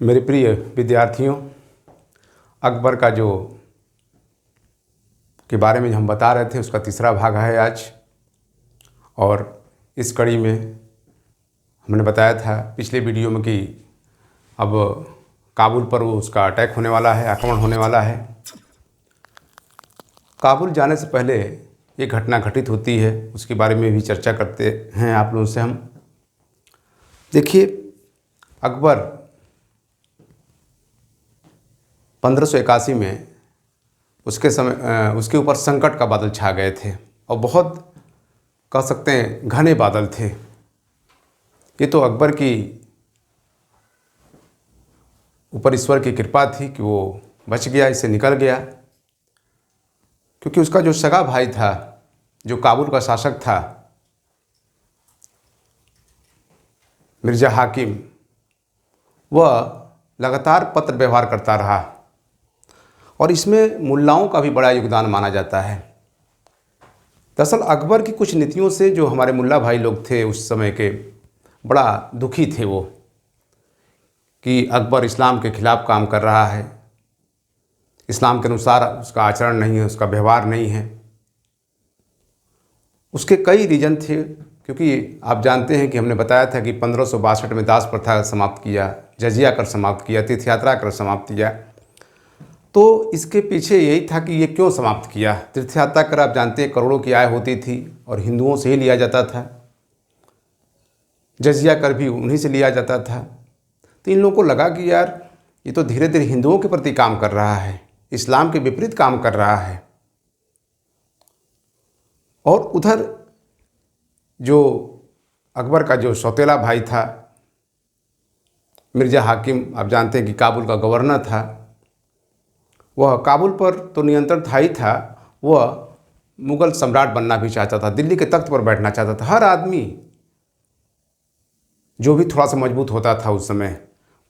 मेरे प्रिय विद्यार्थियों, अकबर का जो के बारे में हम बता रहे थे उसका तीसरा भाग है आज। और इस कड़ी में हमने बताया था पिछले वीडियो में कि अब काबुल पर उसका अटैक होने वाला है, आक्रमण होने वाला है। काबुल जाने से पहले एक घटना घटित होती है, उसके बारे में भी चर्चा करते हैं आप लोगों से हम। देखिए, अकबर 1581 में उसके ऊपर संकट का बादल छा गए थे और बहुत कह सकते हैं घने बादल थे। ये तो अकबर की ऊपर ईश्वर की कृपा थी कि वो बच गया, इससे निकल गया। क्योंकि उसका जो सगा भाई था, जो काबुल का शासक था, मिर्ज़ा हाकिम, वह लगातार पत्र व्यवहार करता रहा और इसमें मुल्लाओं का भी बड़ा योगदान माना जाता है। दरअसल अकबर की कुछ नीतियों से जो हमारे मुल्ला भाई लोग थे उस समय के, बड़ा दुखी थे वो कि अकबर इस्लाम के खिलाफ़ काम कर रहा है, इस्लाम के अनुसार उसका आचरण नहीं है, उसका व्यवहार नहीं है। उसके कई रीज़न थे, क्योंकि आप जानते हैं कि हमने बताया था कि 1562 में दास प्रथा समाप्त किया, जजिया कर समाप्त किया, तीर्थ यात्रा कर समाप्त किया। तो इसके पीछे यही था कि ये क्यों समाप्त किया। तीर्थ यात्रा कर आप जानते हैं करोड़ों की आय होती थी और हिंदुओं से ही लिया जाता था, जजिया कर भी उन्हीं से लिया जाता था। तो इन लोगों को लगा कि यार ये तो धीरे धीरे हिंदुओं के प्रति काम कर रहा है, इस्लाम के विपरीत काम कर रहा है। और उधर जो अकबर का जो सौतेला भाई था मिर्ज़ा हाकिम, आप जानते हैं कि काबुल का गवर्नर था, वह काबुल पर तो नियंत्रण था ही था, वह मुग़ल सम्राट बनना भी चाहता था, दिल्ली के तख्त पर बैठना चाहता था। हर आदमी जो भी थोड़ा सा मजबूत होता था उस समय,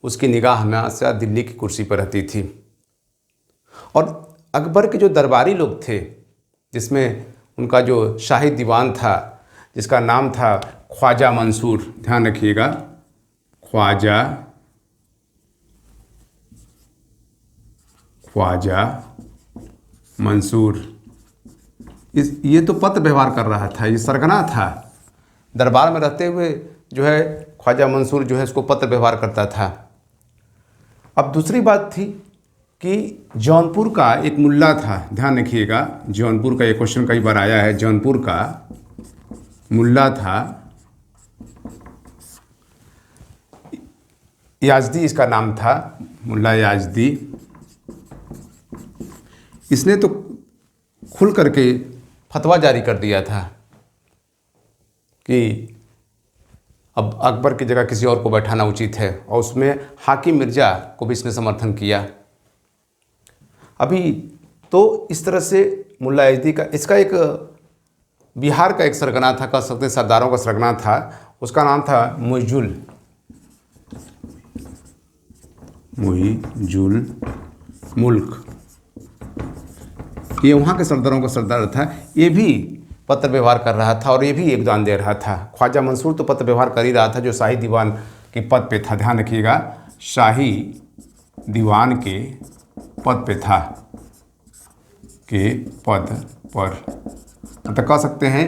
उसकी निगाह हमेशा दिल्ली की कुर्सी पर रहती थी। और अकबर के जो दरबारी लोग थे, जिसमें उनका जो शाही दीवान था, जिसका नाम था ख्वाजा मंसूर, ध्यान रखिएगा, ख्वाजा मंसूर, ये तो पत्र व्यवहार कर रहा था, ये सरगना था। दरबार में रहते हुए जो है ख्वाजा मंसूर जो है इसको पत्र व्यवहार करता था। अब दूसरी बात थी कि जौनपुर का एक मुल्ला था, ध्यान रखिएगा, जौनपुर का ये क्वेश्चन कई बार आया है। जौनपुर का मुल्ला था, याजदी इसका नाम था, मुल्ला याजदी। इसने तो खुल करके फतवा जारी कर दिया था कि अब अकबर की जगह किसी और को बैठाना उचित है, और उसमें हाकिम मिर्ज़ा को भी इसने समर्थन किया। अभी तो इस तरह से मुल्ला याजदी का, इसका एक बिहार का एक सरगना था, कह सकते हैं सरदारों का सरगना था, उसका नाम था मुइजुल मुल्क। ये वहाँ के सरदारों का सरदार था, ये भी पत्र व्यवहार कर रहा था और ये भी योगदान दे रहा था। ख्वाजा मंसूर तो पत्र व्यवहार कर ही रहा था, जो शाही दीवान के पद पे था, ध्यान रखिएगा, शाही दीवान के पद पे था, के पद पर, तो कह सकते हैं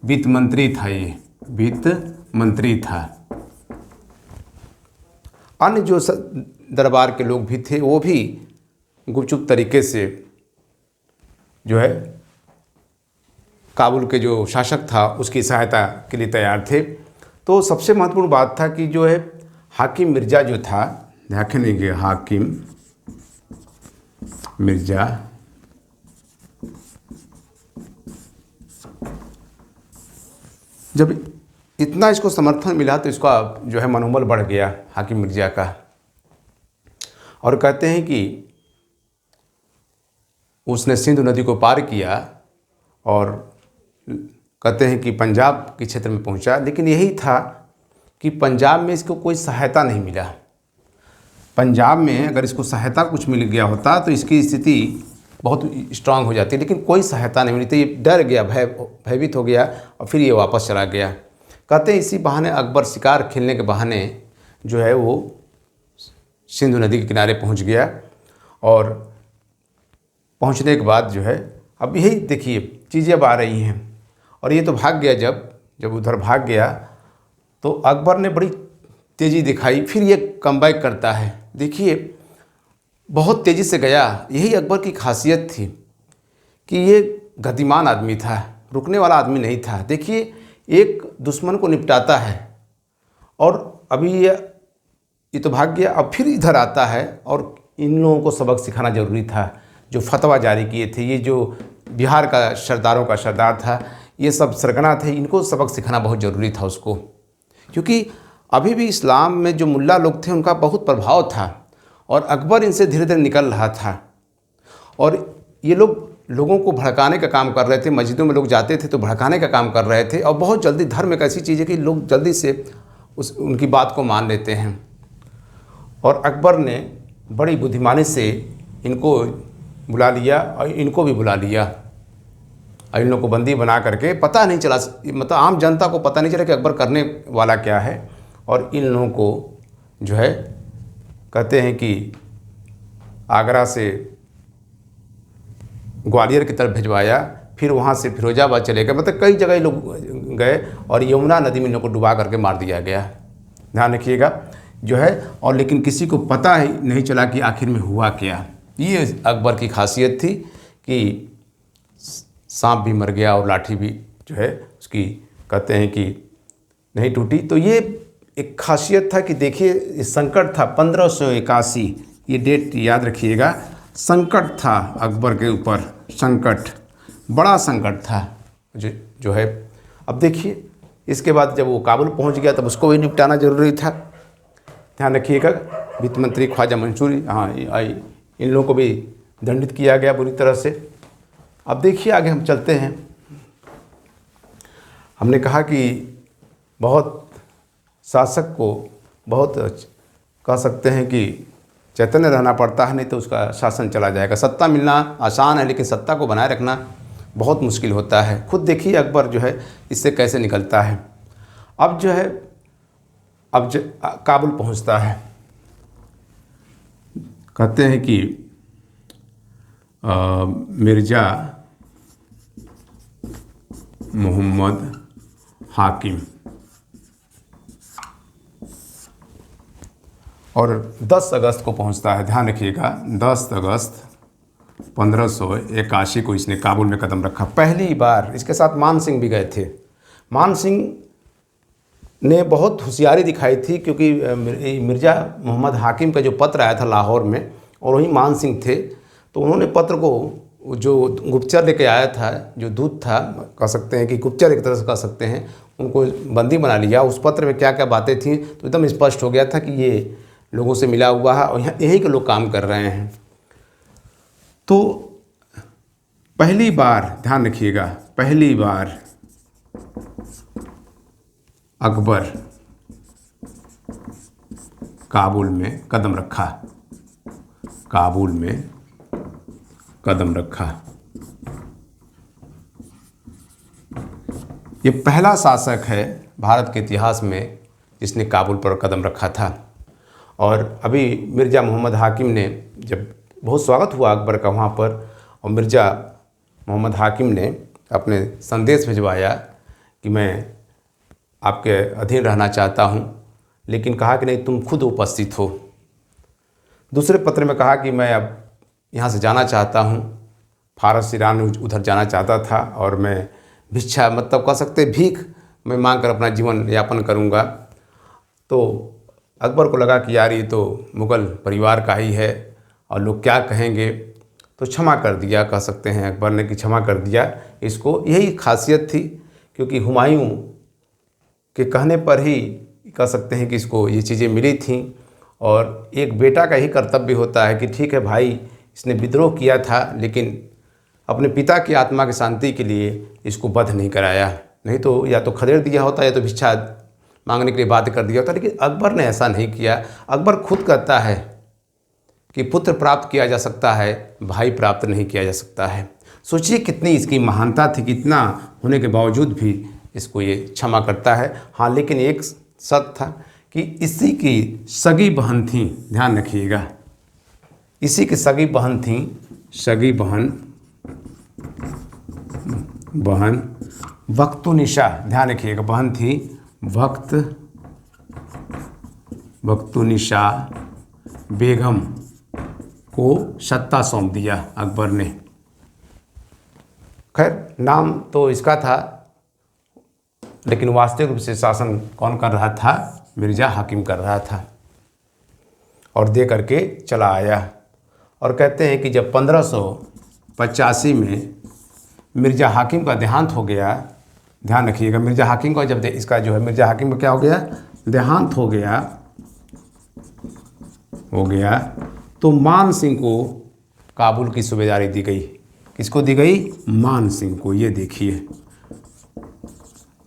वित्त मंत्री था, ये वित्त मंत्री था। अन्य जो दरबार के लोग भी थे वो भी गुपचुप तरीके से जो है काबुल के जो शासक था उसकी सहायता के लिए तैयार थे। तो सबसे महत्वपूर्ण बात था कि जो है हाकिम मिर्ज़ा जो था, ध्यान रखिए, हाकिम मिर्ज़ा जब इतना इसको समर्थन मिला तो इसका जो है मनोबल बढ़ गया हाकिम मिर्ज़ा का। और कहते हैं कि उसने सिंधु नदी को पार किया और कहते हैं कि पंजाब के क्षेत्र में पहुंचा, लेकिन यही था कि पंजाब में इसको कोई सहायता नहीं मिला। पंजाब में अगर इसको सहायता कुछ मिल गया होता तो इसकी स्थिति बहुत स्ट्रांग हो जाती, लेकिन कोई सहायता नहीं मिली। तो ये डर गया, भयभीत हो गया और फिर ये वापस चला गया। कहते हैं इसी बहाने अकबर शिकार खेलने के बहाने जो है वो सिंधु नदी के किनारे पहुंच गया। और पहुंचने के बाद जो है अब यही देखिए चीज़ें अब आ रही हैं। और ये तो भाग गया, जब उधर भाग गया तो अकबर ने बड़ी तेज़ी दिखाई, फिर ये कमबैक करता है। देखिए बहुत तेज़ी से गया। यही अकबर की खासियत थी कि ये गतिमान आदमी था, रुकने वाला आदमी नहीं था। देखिए एक दुश्मन को निपटाता है और अभी ये तो भाग गया, अब फिर इधर आता है। और इन लोगों को सबक सिखाना ज़रूरी था। जो फतवा जारी किए थे, ये जो बिहार का सरदारों का सरदार था, ये सब सरगना थे, इनको सबक सिखाना बहुत ज़रूरी था उसको। क्योंकि अभी भी इस्लाम में जो मुल्ला लोग थे उनका बहुत प्रभाव था और अकबर इनसे धीरे धीरे निकल रहा था। और ये लोगों को भड़काने का काम कर रहे थे। मस्जिदों में लोग जाते थे तो भड़काने का काम कर रहे थे। और बहुत जल्दी धर्म एक ऐसी चीज़ है कि लोग जल्दी से उनकी बात को मान लेते हैं। और अकबर ने बड़ी बुद्धिमानी से इनको बुला लिया और इनको भी बुला लिया और इन लोगों को बंदी बना करके, पता नहीं चला, मतलब आम जनता को पता नहीं चला कि अकबर करने वाला क्या है। और इन लोगों को जो है कहते हैं कि आगरा से ग्वालियर की तरफ भिजवाया, फिर वहाँ से फिरोजाबाद चले गए, मतलब कई जगह लोग गए और यमुना नदी में इन लोगों को डुबा करके मार दिया गया। ध्यान रखिएगा जो है। और लेकिन किसी को पता ही नहीं चला कि आखिर में हुआ क्या। ये अकबर की खासियत थी कि सांप भी मर गया और लाठी भी जो है उसकी कहते हैं कि नहीं टूटी। तो ये एक खासियत था कि देखिए संकट था 1581, ये डेट याद रखिएगा। संकट था अकबर के ऊपर, संकट, बड़ा संकट था जो है। अब देखिए इसके बाद जब वो काबुल पहुंच गया तब उसको भी निपटाना ज़रूरी था। ध्यान रखिएगा। वित्त मंत्री ख्वाजा मंसूरी, हाँ, इन लोगों को भी दंडित किया गया बुरी तरह से। अब देखिए आगे हम चलते हैं। हमने कहा कि बहुत शासक को बहुत कह सकते हैं कि चैतन्य रहना पड़ता है, नहीं तो उसका शासन चला जाएगा। सत्ता मिलना आसान है लेकिन सत्ता को बनाए रखना बहुत मुश्किल होता है। खुद देखिए अकबर जो है इससे कैसे निकलता है। अब जो है काबुल पहुंचता है। कहते हैं कि मिर्ज़ा मोहम्मद हाकिम, और 10 अगस्त को पहुंचता है। ध्यान रखिएगा 10 अगस्त 1581 को इसने काबुल में कदम रखा पहली बार। इसके साथ मान सिंह भी गए थे। मान सिंह ने बहुत होशियारी दिखाई थी क्योंकि मिर्ज़ा मोहम्मद हाकिम का जो पत्र आया था लाहौर में, और वही मान सिंह थे, तो उन्होंने पत्र को जो गुप्तचर लेके आया था, जो दूत था, कह सकते हैं कि गुप्तचर एक तरह से कह सकते हैं, उनको बंदी बना लिया। उस पत्र में क्या क्या बातें थी तो एकदम स्पष्ट हो गया था कि ये लोगों से मिला हुआ है और यहाँ यहीं के लोग काम कर रहे हैं। तो पहली बार ध्यान रखिएगा, पहली बार अकबर काबुल में कदम रखा, काबुल में कदम रखा। ये पहला शासक है भारत के इतिहास में जिसने काबुल पर कदम रखा था। और अभी मिर्ज़ा मोहम्मद हाकिम ने, जब बहुत स्वागत हुआ अकबर का वहाँ पर, और मिर्ज़ा मोहम्मद हाकिम ने अपने संदेश भिजवाया कि मैं आपके अधीन रहना चाहता हूँ, लेकिन कहा कि नहीं, तुम खुद उपस्थित हो। दूसरे पत्र में कहा कि मैं अब यहाँ से जाना चाहता हूँ, फारस ईरान उधर जाना चाहता था, और मैं भिक्षा, मतलब कह सकते भीख मैं मांग कर अपना जीवन यापन करूँगा। तो अकबर को लगा कि यार ये तो मुग़ल परिवार का ही है और लोग क्या कहेंगे, तो क्षमा कर दिया, कह सकते हैं अकबर ने कि क्षमा कर दिया इसको। यही खासियत थी, क्योंकि हुमायूं के कहने पर ही कह सकते हैं कि इसको ये चीज़ें मिली थीं। और एक बेटा का ही कर्तव्य होता है कि ठीक है भाई, इसने विद्रोह किया था लेकिन अपने पिता की आत्मा की शांति के लिए इसको वध नहीं कराया, नहीं तो या तो खदेड़ दिया होता या तो भिक्षा मांगने के लिए बाध्य कर दिया होता। लेकिन अकबर ने ऐसा नहीं किया। अकबर खुद कहता है कि पुत्र प्राप्त किया जा सकता है, भाई प्राप्त नहीं किया जा सकता है। सोचिए कितनी इसकी महानता थी, कितना होने के बावजूद भी इसको ये क्षमा करता है। हाँ, लेकिन एक शर्त था कि इसी की सगी बहन थी, ध्यान रखिएगा, इसी की सगी बहन थी, सगी बहन बख्तुनिशा, ध्यान रखिएगा, बहन थी बख्तुनिशा बेगम को सत्ता सौंप दिया अकबर ने। खैर नाम तो इसका था, लेकिन वास्तविक रूप से शासन कौन कर रहा था? मिर्ज़ा हाकिम कर रहा था, और दे करके चला आया। और कहते हैं कि जब 1585 में मिर्ज़ा हाकिम का देहांत हो गया, ध्यान रखिएगा, मिर्ज़ा हाकिम का जब इसका जो है मिर्ज़ा हाकिम का क्या हो गया? देहांत हो गया, तो मान सिंह को काबुल की सूबेदारी दी गई। किसको दी गई? मान सिंह को। ये देखिए,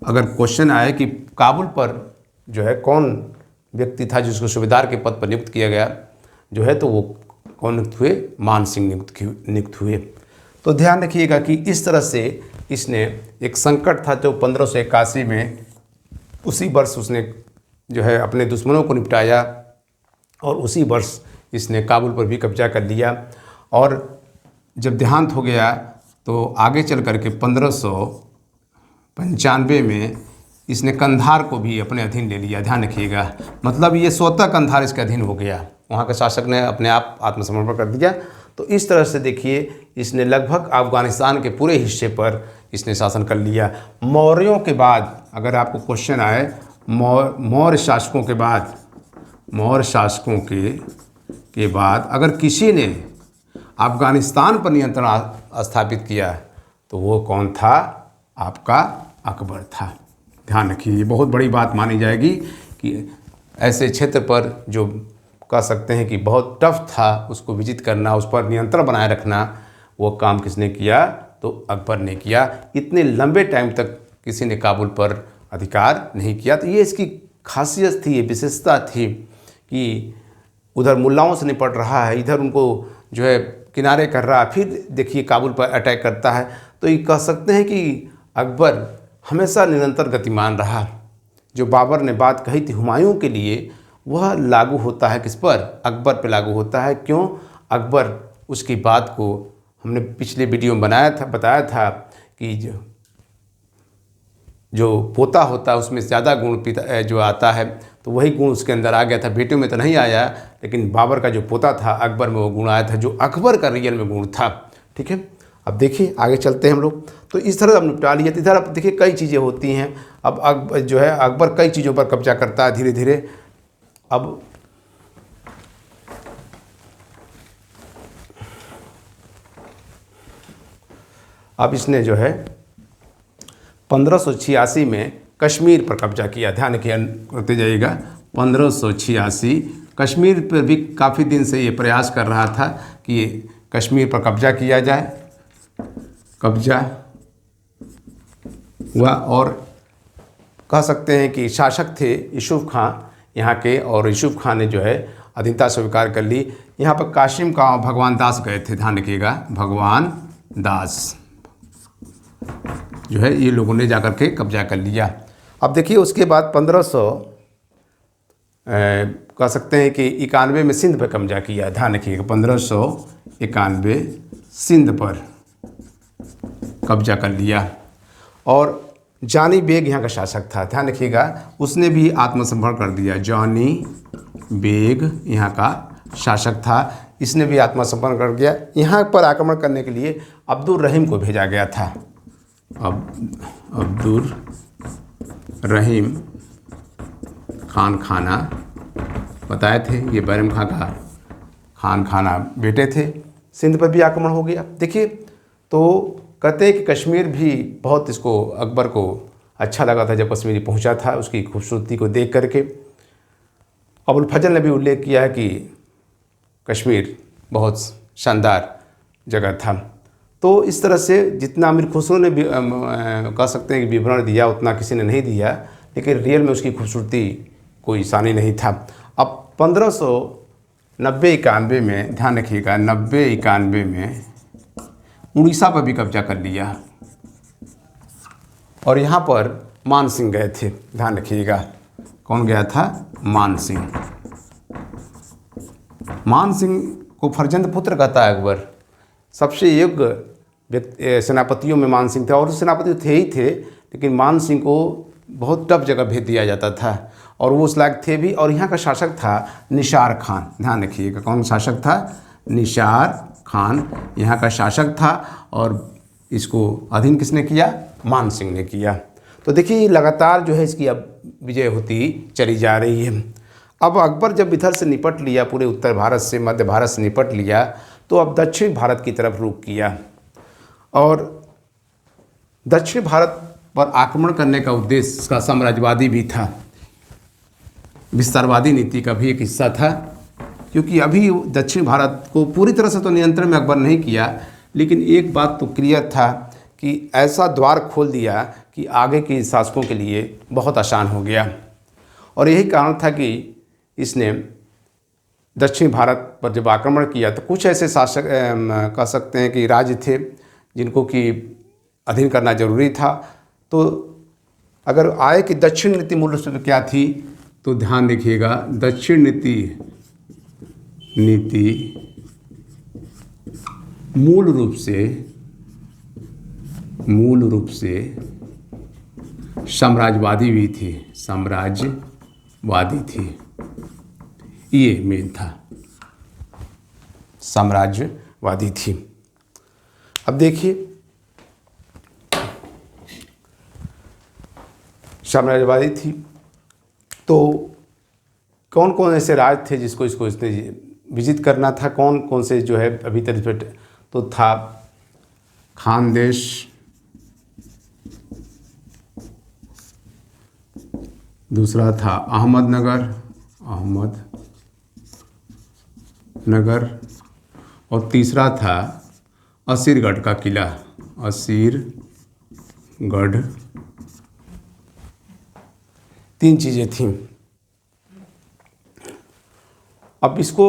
अगर क्वेश्चन आए कि काबुल पर जो है कौन व्यक्ति था जिसको सूबेदार के पद पर नियुक्त किया गया जो है, तो वो कौन नियुक्त हुए? मान सिंह नियुक्त हुए। तो ध्यान रखिएगा कि इस तरह से इसने एक संकट था जो 1581 में, उसी वर्ष उसने जो है अपने दुश्मनों को निपटाया, और उसी वर्ष इसने काबुल पर भी कब्जा कर लिया। और जब देहांत हो गया तो आगे चल करके 1595 में इसने कंधार को भी अपने अधीन ले लिया। ध्यान रखिएगा, मतलब ये स्वतः कंधार इसके अधीन हो गया, वहाँ के शासक ने अपने आप आत्मसमर्पण कर दिया। तो इस तरह से देखिए, इसने लगभग अफगानिस्तान के पूरे हिस्से पर इसने शासन कर लिया। मौर्यों के बाद अगर आपको क्वेश्चन आए, मौर्य शासकों के बाद अगर किसी ने अफगानिस्तान पर नियंत्रण स्थापित किया तो वो कौन था? आपका अकबर था। ध्यान रखिए, ये बहुत बड़ी बात मानी जाएगी कि ऐसे क्षेत्र पर जो कह सकते हैं कि बहुत टफ था, उसको विजित करना, उस पर नियंत्रण बनाए रखना, वो काम किसने किया? तो अकबर ने किया। इतने लंबे टाइम तक किसी ने काबुल पर अधिकार नहीं किया। तो ये इसकी खासियत थी, ये विशेषता थी कि उधर मुल्लाओं से निपट रहा है, इधर उनको जो है किनारे कर रहा है, फिर देखिए काबुल पर अटैक करता है। तो ये कह सकते हैं कि अकबर हमेशा निरंतर गतिमान रहा। जो बाबर ने बात कही थी हुमायूं के लिए, वह लागू होता है किस पर? अकबर पे लागू होता है। क्यों? अकबर उसकी बात को हमने पिछले वीडियो में बताया था कि जो पोता होता है उसमें ज़्यादा गुण पिता जो आता है, तो वही गुण उसके अंदर आ गया था। बेटे में तो नहीं आया, लेकिन बाबर का जो पोता था अकबर में वो गुण आया था, जो अकबर का रियल में गुण था। ठीक है, अब देखिए आगे चलते हैं हम लोग। तो इस तरह अब निपटा लिया। इधर अब देखिए कई चीज़ें होती हैं। अब जो है अकबर कई चीज़ों पर कब्जा करता है धीरे धीरे। अब इसने जो है 1586 में कश्मीर पर कब्जा किया। ध्यान करते जाइएगा, 1586 कश्मीर पर भी काफ़ी दिन से ये प्रयास कर रहा था कि कश्मीर पर कब्जा किया जाए। कब्जा हुआ, और कह सकते हैं कि शासक थे यूसुफ खां यहाँ के, और यूसुफ खां ने जो है अधीनता स्वीकार कर ली। यहाँ पर कासिम का भगवान दास गए थे, ध्यान रखिएगा, भगवान दास जो है ये लोगों ने जाकर के कब्जा कर लिया। अब देखिए उसके बाद 1500 कह सकते हैं कि 91 में सिंध पर कब्जा किया। ध्यान रखिएगा, 1591 सिंध पर कब्जा कर लिया। और जानी बेग यहाँ का शासक था। ध्यान रखिएगा, उसने भी आत्मसमर्पण कर दिया। जानी बेग यहाँ का शासक था, इसने भी आत्मसमर्पण कर दिया। यहाँ पर आक्रमण करने के लिए अब्दुल रहीम को भेजा गया था। अब्दुल रहीम खान खाना बताए थे, ये बैरम खां का खान खाना बेटे थे। सिंध पर भी आक्रमण हो गया। देखिए, तो कहते हैं कि कश्मीर भी बहुत इसको अकबर को अच्छा लगा था जब कश्मीर पहुंचा था, उसकी खूबसूरती को देख करके। अबुल फजल ने भी उल्लेख किया है कि कश्मीर बहुत शानदार जगह था। तो इस तरह से जितना अमीर खुसरो ने भी कह सकते हैं कि विवरण दिया, उतना किसी ने नहीं दिया, लेकिन रियल में उसकी खूबसूरती कोई सानी नहीं था। अब 1590-91 में, ध्यान रखिएगा, 90-91 में उड़ीसा पर भी कब्जा कर लिया, और यहाँ पर मान सिंह गए थे। ध्यान रखिएगा, कौन गया था? मान सिंह। मान सिंह को फर्जंद पुत्र कहता है अकबर। सबसे योग्य सेनापतियों में मान सिंह थे, और सेनापति थे ही थे, लेकिन मान सिंह को बहुत टफ जगह भेज दिया जाता था और वो उस लायक थे भी। और यहाँ का शासक था निसार खान। ध्यान रखिएगा, कौन शासक था? निसार खान यहाँ का शासक था, और इसको अधीन किसने किया? मान सिंह ने किया। तो देखिए लगातार जो है इसकी अब विजय होती चली जा रही है। अब अकबर जब इधर से निपट लिया, पूरे उत्तर भारत से, मध्य भारत से निपट लिया, तो अब दक्षिण भारत की तरफ रुख किया। और दक्षिण भारत पर आक्रमण करने का उद्देश्य इसका साम्राज्यवादी भी था, विस्तारवादी नीति का भी एक हिस्सा था। क्योंकि अभी दक्षिण भारत को पूरी तरह से तो नियंत्रण में अकबर नहीं किया, लेकिन एक बात तो क्लियर था कि ऐसा द्वार खोल दिया कि आगे के शासकों के लिए बहुत आसान हो गया। और यही कारण था कि इसने दक्षिण भारत पर जब आक्रमण किया तो कुछ ऐसे शासक कह सकते हैं कि राज्य थे जिनको कि अधीन करना जरूरी था। तो अगर आए कि दक्षिण नीति मूल रूप से क्या थी, तो ध्यान रखिएगा, दक्षिण नीति मूल रूप से साम्राज्यवादी भी थी, साम्राज्यवादी थी। ये मेन था, साम्राज्यवादी थी। अब देखिए साम्राज्यवादी थी तो कौन कौन ऐसे राज्य थे जिसको इसने विजिट करना था, कौन कौन से जो है अभी तक तो था खानदेश, दूसरा था अहमदनगर, और तीसरा था असीरगढ़ का किला, असीरगढ़। 3 चीज़ें थीं। अब इसको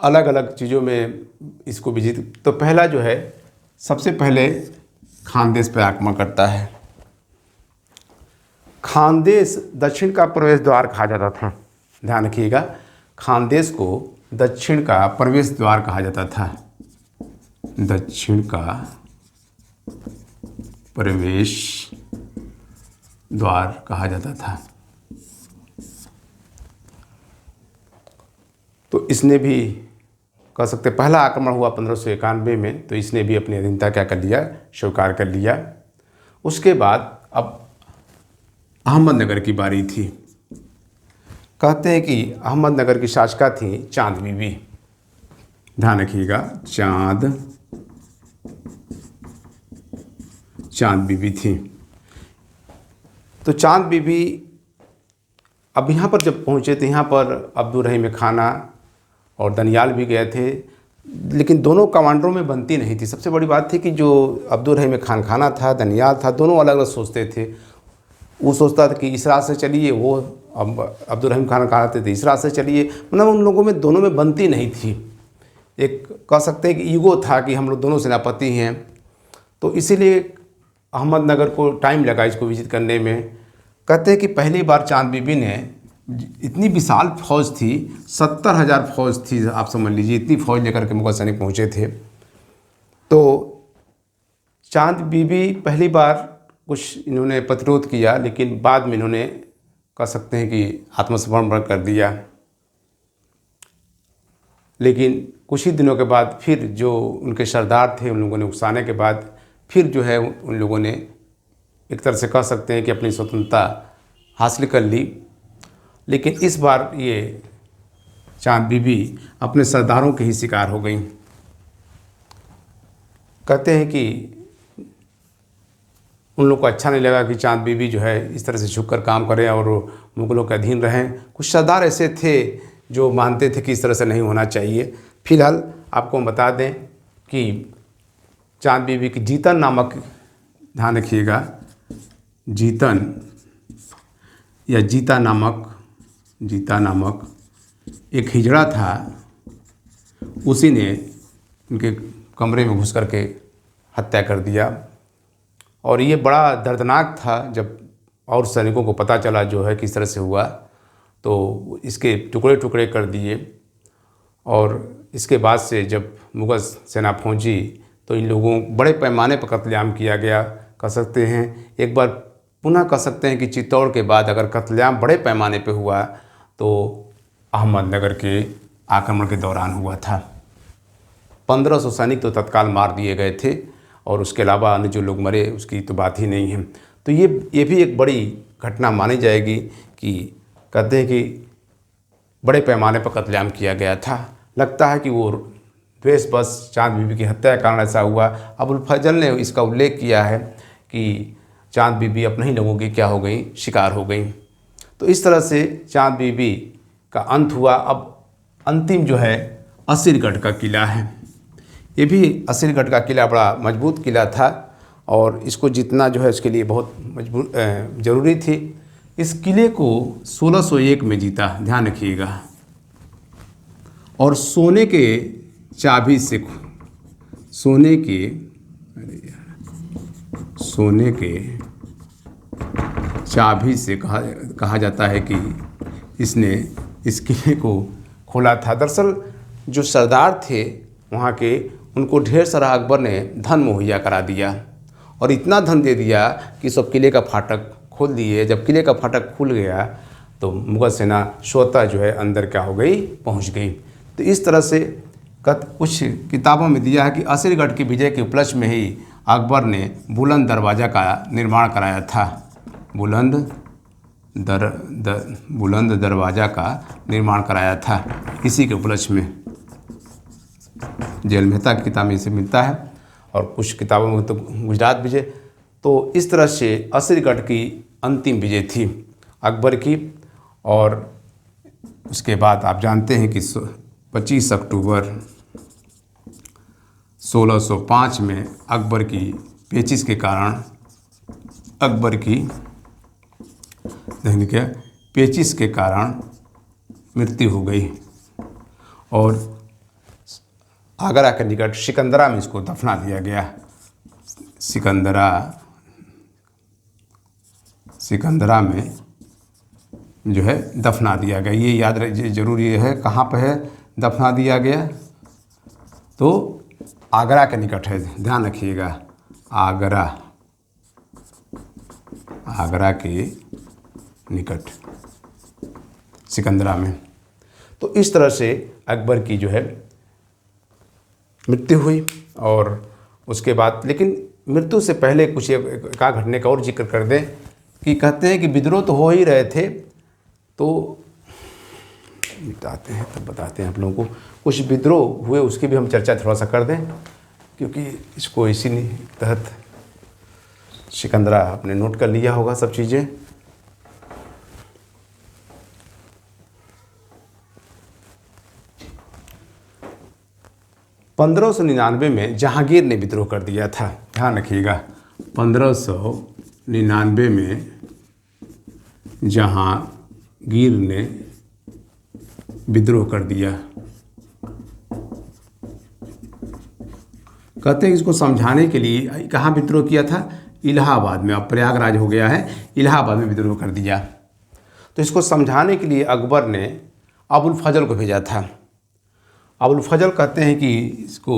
अलग अलग चीज़ों में इसको विजिट, तो पहला जो है सबसे पहले खानदेश पर आक्रमण करता है। खानदेश दक्षिण का प्रवेश द्वार कहा जाता था। ध्यान रखिएगा, खानदेश को दक्षिण का प्रवेश द्वार कहा जाता था, दक्षिण का प्रवेश द्वार कहा जाता था। तो इसने भी कह सकते पहला आक्रमण हुआ 1591 में, तो इसने भी अपनी अधीनता क्या कर लिया, स्वीकार कर लिया। उसके बाद अब अहमदनगर की बारी थी। कहते हैं कि अहमदनगर की शासका थी चांद बीबी। ध्यान रखिएगा, चांद बीबी थी। तो चांद बीबी अब यहाँ पर जब पहुँचे तो यहाँ पर अब्दुल रहीम खाना और दनियाल भी गए थे, लेकिन दोनों कमांडरों में बनती नहीं थी। सबसे बड़ी बात थी कि जो अब्दुल रहीम खाना था, दनियाल था, दोनों अलग अलग सोचते थे। वो सोचता था कि इस राह से चलिए, वो अब्दुल रहीम खान कहते थे इस राह से चलिए। मतलब उन लोगों में दोनों में बनती नहीं थी। एक कह सकते हैं कि ईगो था कि हम लोग दोनों सेनापति हैं। तो इसीलिए अहमदनगर को टाइम लगा इसको विजिट करने में। कहते हैं कि पहली बार चांद बीबी ने, इतनी विशाल फौज थी, 70,000 फौज थी, आप समझ लीजिए, इतनी फौज लेकर के मुगल सैनिक पहुँचे थे। तो चांद बीबी पहली बार कुछ इन्होंने प्रतिरोध किया, लेकिन बाद में इन्होंने कह सकते हैं कि आत्मसमर्पण कर दिया। लेकिन कुछ ही दिनों के बाद फिर जो उनके सरदार थे, उन लोगों ने उकसाने के बाद फिर जो है उन लोगों ने एक तरह से कह सकते हैं कि अपनी स्वतंत्रता हासिल कर ली। लेकिन इस बार ये चांद बीबी अपने सरदारों के ही शिकार हो गई। कहते हैं कि उन लोगों को अच्छा नहीं लगा कि चांद बीबी जो है इस तरह से झुककर काम करें और मुगलों के अधीन रहें। कुछ सरदार ऐसे थे जो मानते थे कि इस तरह से नहीं होना चाहिए। फिलहाल आपको हम बता दें कि चांद बीबी की जीतन नामक, ध्यान रखिएगा, जीतन या जीता नामक एक हिजड़ा था। उसी ने उनके कमरे में घुस करके हत्या कर दिया। और ये बड़ा दर्दनाक था जब और सैनिकों को पता चला जो है किस तरह से हुआ, तो इसके टुकड़े टुकड़े कर दिए। और इसके बाद से जब मुग़ल सेना पहुंची तो इन लोगों बड़े पैमाने पर कत्लेआम किया गया। कह सकते हैं एक बार पुनः कह सकते हैं कि चित्तौड़ के बाद अगर कत्लेआम बड़े पैमाने पे हुआ तो अहमदनगर के आक्रमण के दौरान हुआ था। 1500 सैनिक तो तत्काल मार दिए गए थे और उसके अलावा अन्य जो लोग मरे उसकी तो बात ही नहीं है। तो ये भी एक बड़ी घटना मानी जाएगी कि कहते हैं कि बड़े पैमाने पर कत्लेआम किया गया था। लगता है कि वो द्वेष बस चाँद बीबी की हत्या के कारण ऐसा हुआ। अबुल फजल ने इसका उल्लेख किया है कि चाँद बीबी अपने ही लोगों की क्या हो गई, शिकार हो गई। तो इस तरह से चाँद बीबी का अंत हुआ। अब अंतिम जो है असीरगढ़ का किला है। ये भी असीरगढ़ का किला बड़ा मजबूत किला था और इसको जीतना जो है उसके लिए बहुत ज़रूरी थी। इस किले को 1601 में जीता, ध्यान रखिएगा। और सोने के चाबी से सोने के चाबी से कहा जाता है कि इसने इस किले को खोला था। दरअसल जो सरदार थे वहाँ के, उनको ढेर सारा अकबर ने धन मुहैया करा दिया और इतना धन दे दिया कि सब किले का फाटक खोल दिए। जब किले का फाटक खुल गया तो मुग़ल सेना स्वतः जो है अंदर क्या हो गई, पहुँच गई। तो इस तरह से कुछ किताबों में दिया है कि असीरगढ़ की विजय के उपलक्ष्य में ही अकबर ने बुलंद दरवाज़ा का निर्माण कराया था। बुलंद दरवाज़ा का निर्माण कराया था इसी के उपलक्ष्य में। जेल मेहता की किताब में इसे मिलता है और कुछ किताबों में तो गुजरात विजय। तो इस तरह से असीरगढ़ की अंतिम विजय थी अकबर की। और उसके बाद आप जानते हैं कि 25 अक्टूबर 1605 में अकबर की पेचिश के कारण पेचिश के कारण मृत्यु हो गई और आगरा के निकट सिकंदरा में इसको दफना दिया गया। सिकंदरा में जो है दफना दिया गया। ये याद जरूरी है कहाँ पर है दफना दिया गया, तो आगरा के निकट है, ध्यान रखिएगा। आगरा के निकट सिकंदरा में। तो इस तरह से अकबर की जो है मृत्यु हुई। और उसके बाद, लेकिन मृत्यु से पहले कुछ एक घटने का और जिक्र कर दें कि कहते हैं कि विद्रोह तो हो ही रहे थे, तो बताते हैं आप लोगों को कुछ विद्रोह हुए, उसकी भी हम चर्चा थोड़ा सा कर दें, क्योंकि इसको इसी तहत सिकंदरा आपने नोट कर लिया होगा सब चीज़ें। पंद्रह 1599 में जहांगीर ने विद्रोह कर दिया था, ध्यान रखिएगा। 1599 में जहांगीर ने विद्रोह कर दिया। कहते हैं इसको समझाने के लिए कहाँ विद्रोह किया था, इलाहाबाद में। अब प्रयागराज हो गया है, इलाहाबाद में विद्रोह कर दिया। तो इसको समझाने के लिए अकबर ने अबुल फजल को भेजा था। अबुल फजल कहते हैं कि इसको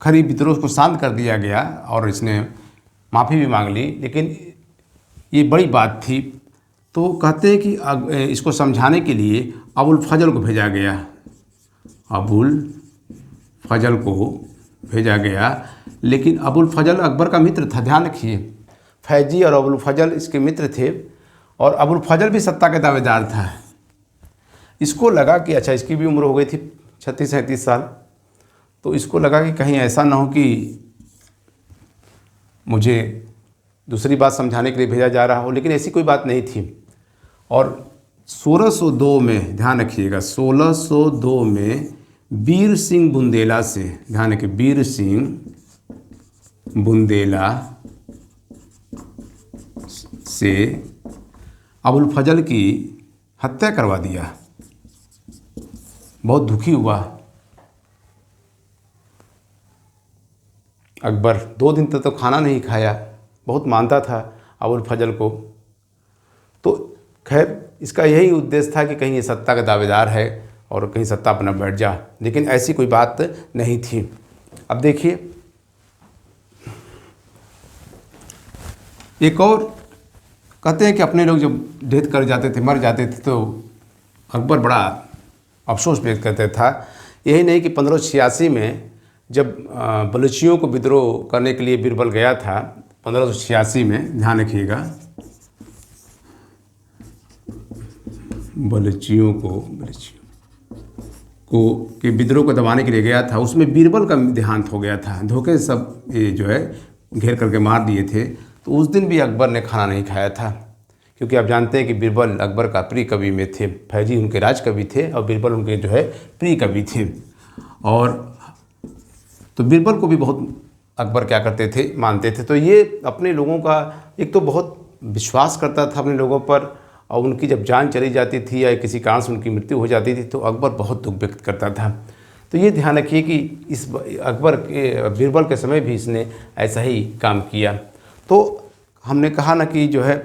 खरी विद्रोह को शांत कर दिया गया और इसने माफ़ी भी मांग ली, लेकिन ये बड़ी बात थी। तो कहते हैं कि इसको समझाने के लिए अबुल फजल को भेजा गया। अबुल फजल को भेजा गया, लेकिन अबुल फजल अकबर का मित्र था, ध्यान रखिए। फैजी और अबुल फजल इसके मित्र थे और अबुल फजल भी सत्ता के दावेदार था। इसको लगा कि अच्छा, इसकी भी उम्र हो गई थी 36-37 साल, तो इसको लगा कि कहीं ऐसा ना हो कि मुझे दूसरी बात समझाने के लिए भेजा जा रहा हो, लेकिन ऐसी कोई बात नहीं थी। और 1602 में, ध्यान रखिएगा, 1602 में वीर सिंह बुंदेला से, ध्यान रखिए, वीर सिंह बुंदेला से अबुल फजल की हत्या करवा दिया। बहुत दुखी हुआ अकबर। 2 दिन तक तो खाना नहीं खाया, बहुत मानता था अबुल फजल को। तो खैर इसका यही उद्देश्य था कि कहीं ये सत्ता का दावेदार है और कहीं सत्ता अपना बैठ जा, लेकिन ऐसी कोई बात नहीं थी। अब देखिए एक और कहते हैं कि अपने लोग जब डेथ कर जाते थे, मर जाते थे, तो अकबर बड़ा अफसोस व्यक्त करता था। यही नहीं कि 1586 में जब बलूचियों को विद्रोह करने के लिए बीरबल गया था, 1586 में, ध्यान रखिएगा, बलूचियों को के विद्रोह को दबाने के लिए गया था, उसमें बीरबल का देहांत हो गया था। धोखे से सब ये जो है घेर करके मार दिए थे। तो उस दिन भी अकबर ने खाना नहीं खाया था, क्योंकि आप जानते हैं कि बीरबल अकबर का प्रिय कवि में थे। फैजी उनके राज कवि थे और बीरबल उनके जो है प्रिय कवि थे। और तो बीरबल को भी बहुत अकबर क्या करते थे, मानते थे। तो ये अपने लोगों का एक तो बहुत विश्वास करता था अपने लोगों पर, और उनकी जब जान चली जाती थी या किसी कारण से उनकी मृत्यु हो जाती थी तो अकबर बहुत दुख व्यक्त करता था। तो ये ध्यान रखिए कि इस अकबर के बीरबल के समय भी इसने ऐसा ही काम किया। तो हमने कहा ना कि जो है,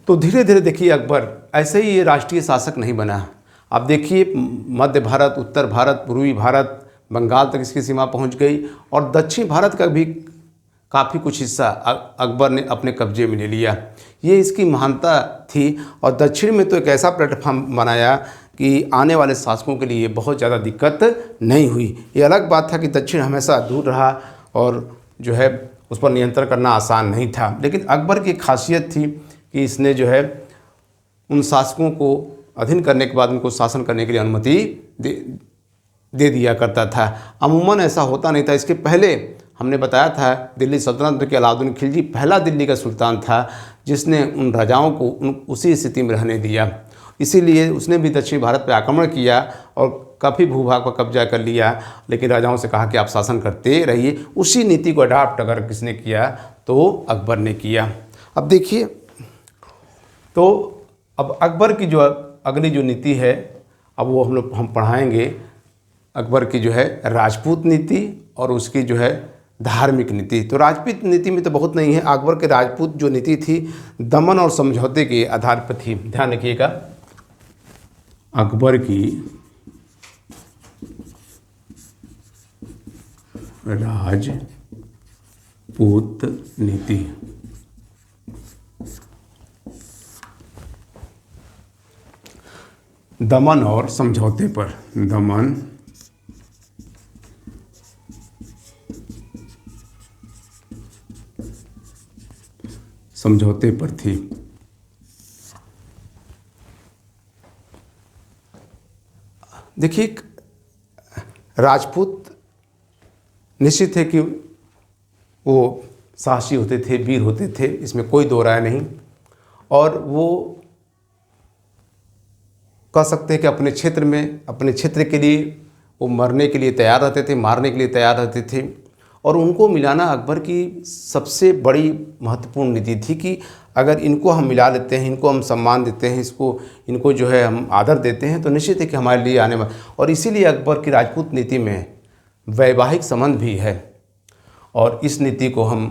तो धीरे धीरे देखिए अकबर ऐसे ही ये राष्ट्रीय शासक नहीं बना। आप देखिए मध्य भारत, उत्तर भारत, पूर्वी भारत, बंगाल तक इसकी सीमा पहुंच गई, और दक्षिण भारत का भी काफ़ी कुछ हिस्सा अकबर ने अपने कब्जे में ले लिया। ये इसकी महानता थी। और दक्षिण में तो एक ऐसा प्लेटफॉर्म बनाया कि आने वाले शासकों के लिए बहुत ज़्यादा दिक्कत नहीं हुई। ये अलग बात था कि दक्षिण हमेशा दूर रहा और जो है उस पर नियंत्रण करना आसान नहीं था, लेकिन अकबर की खासियत थी कि इसने जो है उन शासकों को अधीन करने के बाद उनको शासन करने के लिए अनुमति दे दिया करता था। अमूमन ऐसा होता नहीं था। इसके पहले हमने बताया था दिल्ली सल्तनत के अलाउद्दीन खिलजी पहला दिल्ली का सुल्तान था जिसने उन राजाओं को उसी स्थिति में रहने दिया। इसीलिए उसने भी दक्षिण भारत पर आक्रमण किया और काफ़ी भूभाग पर कब्जा कर लिया, लेकिन राजाओं से कहा कि आप शासन करते रहिए। उसी नीति को अडाप्ट अगर किसने किया तो अकबर ने किया। अब देखिए, तो अब अकबर की जो अगली जो नीति है, अब वो हम पढ़ाएंगे अकबर की जो है राजपूत नीति और उसकी जो है धार्मिक नीति। तो राजपूत नीति में तो बहुत नहीं है। अकबर के राजपूत जो नीति थी दमन और समझौते के आधार पर थी। ध्यान रखिएगा, अकबर की राजपूत नीति दमन और समझौते पर, दमन समझौते पर थी। देखिए, राजपूत निश्चित है कि वो साहसी होते थे, वीर होते थे, इसमें कोई दो राय नहीं। और वो कह सकते हैं कि अपने क्षेत्र में, अपने क्षेत्र के लिए वो मरने के लिए तैयार रहते थे, मारने के लिए तैयार रहते थे। और उनको मिलाना अकबर की सबसे बड़ी महत्वपूर्ण नीति थी कि अगर इनको हम मिला लेते हैं, इनको हम सम्मान देते हैं, इनको जो है हम आदर देते हैं, तो निश्चित है कि हमारे लिए आने वाले। और इसीलिए अकबर की राजपूत नीति में वैवाहिक संबंध भी है। और इस नीति को हम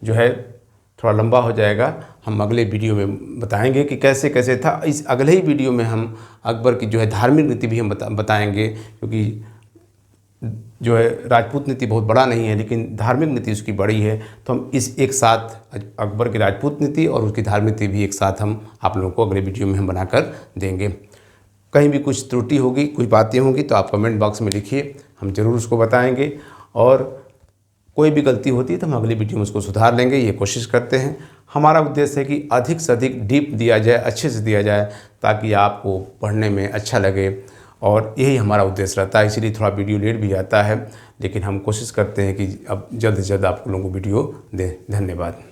जो है, थोड़ा लंबा हो जाएगा, हम अगले वीडियो में बताएंगे कि कैसे कैसे था। इस अगले ही वीडियो में हम अकबर की जो है धार्मिक नीति भी हम बताएंगे, क्योंकि जो है राजपूत नीति बहुत बड़ा नहीं है लेकिन धार्मिक नीति उसकी बड़ी है। तो हम इस एक साथ अकबर की राजपूत नीति और उसकी धार्मिक नीति भी एक साथ हम आप लोगों को अगले वीडियो में हम बनाकर देंगे। कहीं भी कुछ त्रुटि होगी, कुछ बातें होंगी तो आप कमेंट बॉक्स में लिखिए, हम ज़रूर उसको बताएंगे। और कोई भी गलती होती है तो हम अगली वीडियो में उसको सुधार लेंगे, ये कोशिश करते हैं। हमारा उद्देश्य है कि अधिक से अधिक डीप दिया जाए, अच्छे से दिया जाए, ताकि आपको पढ़ने में अच्छा लगे। और यही हमारा उद्देश्य रहता है। इसीलिए थोड़ा वीडियो लेट भी आता है, लेकिन हम कोशिश करते हैं कि अब जल्द से जल्द आप लोगों को वीडियो दें। धन्यवाद।